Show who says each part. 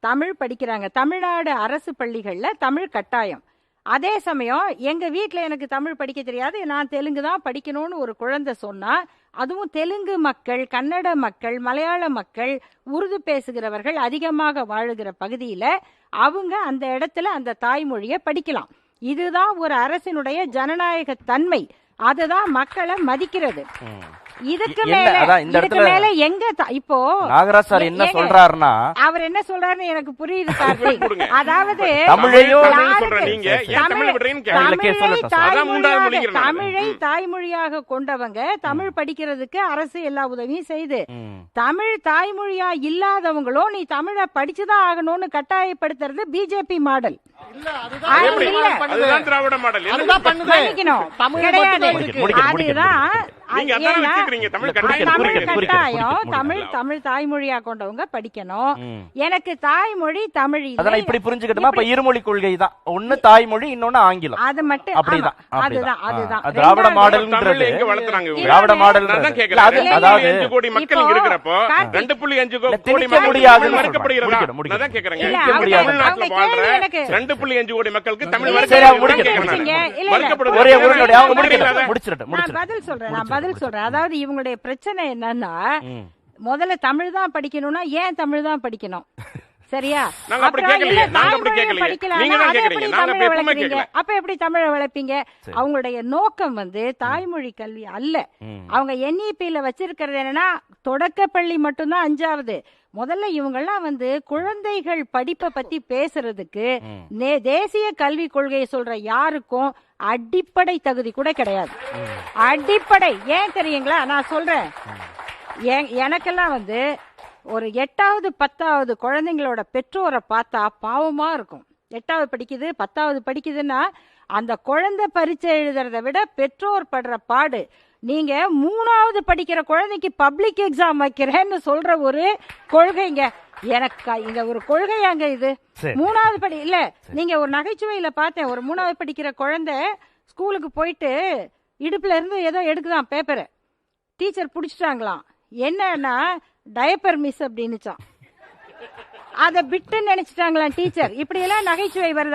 Speaker 1: தமிழ் படிக்கிறாங்க. தமிழ்நாடு அரசு பள்ளிகள்ல தமிழ் கட்டாயம். அதே சமயம் எங்க வீட்டுல எனக்கு தமிழ் படிக்க தெரியாது, நான் தெலுங்கு தான் படிக்கணும்னு ஒரு குழந்தை சொன்னா, அதுவும் தெலுங்கு மக்கள், கன்னட மக்கள், மலையாள மக்கள், உருது பேசுகிறவர்கள் அதிகமாக வாழுகிற பகுதியில அவங்க அந்த இடத்துல அந்த தாய்மொழியை படிக்கலாம். இதுதான் ஒரு அரசினுடைய ஜனநாயக தன்மை. அதுதான் மக்களை மதிக்கிறது. இதுக்கு மேல எங்க இப்போ
Speaker 2: நாகராஜ் சார் என்ன சொல்றாருன்னா,
Speaker 1: அவர் என்ன சொல்றாருன்னு எனக்கு புரியுது கார்த்திக். அதாவது தமிழை தாய்மொழியாக கொண்டவங்க தமிழ் படிக்கிறதுக்கு அரசு எல்லா உதவியும் செய்து, தமிழ் தாய்மொழியா இல்லாதவங்களும் நீ தமிழை படிச்சுதான் ஆகணும்னு கட்டாயப்படுத்துறது பிஜேபி மாடல். தமிழ் தாய்மொழியா கொண்டவங்க படிக்கணும். எனக்கு தாய்மொழி தமிழ்
Speaker 2: இப்படி புரிஞ்சுக்கிட்டோமா? அப்ப இருமொழி கொள்கை தான், ஒண்ணு தாய்மொழி இன்னொன்னு ஆங்கிலம்.
Speaker 1: அது மட்டும்
Speaker 2: அப்படிதான்.
Speaker 1: அதுதான்
Speaker 2: திராவிட மாடல். திராவிட மாடல் அதாவது
Speaker 3: 5 கோடி மக்கள் இருக்கிறப்போ 2.5 கோடி
Speaker 2: முடியாது.
Speaker 3: 2.5 கோடி மக்களுக்கு தமிழ்
Speaker 1: பதில் சொல்றேன். அதாவது இவங்களுடைய பிரச்சனை என்னன்னா, முதல்ல தமிழ் தான் படிக்கணும்னா ஏன் தமிழ் தான் படிக்கணும்? சரியா? அப்ப எப்படி தமிழை வளர்ப்பீங்க? அவங்களுடைய நோக்கம் தாய்மொழி கல்வி அல்ல. அவங்க NEP-ல வச்சிருக்கிறது என்னன்னா, தொடக்கப்பள்ளி மட்டும்தான் 5வது. முதல்ல இவங்கெல்லாம் குழந்தைகள் படிப்பை பத்தி பேசுறதுக்கு தேசிய கல்விக் கொள்கையை சொல்ற யாருக்கும் அடிப்படை தகுதி கூட கிடையாது. அடிப்படை ஏன் தெரியுங்களா? நான் சொல்றேன். எனக்கெல்லாம் ஒரு 8வது 10வது குழந்தைங்களோட பெற்றோரை பார்த்தா பாவமா இருக்கும். 8வது படிக்குது 10வது படிக்குதுன்னா அந்த குழந்தை பரீட்சை எழுதுறத விட பெற்றோர் படுற பாடு. நீங்க 3வது படிக்கிற குழந்தைக்கு பப்ளிக் எக்ஸாம் வைக்கிறேன்னு சொல்ற ஒரு கொள்கைங்க. எனக்கு இங்க ஒரு கொள்கையாங்க இது. 3வது படி இல்ல, நீங்க ஒரு நகைச்சுவையில பார்த்தேன். ஒரு 3வது படிக்கிற குழந்தை ஸ்கூலுக்கு போயிட்டு இடுப்புல இருந்து ஏதோ எடுக்குதான் பேப்பரை. டீச்சர் புடிச்சிட்டாங்களாம். என்னன்னா டயப்பர் மிஸ் அப்படின்னுச்சான். அதை பிட்டு நினைச்சிட்டாங்களாம் டீச்சர். இப்படி எல்லாம் நகைச்சுவை வருது.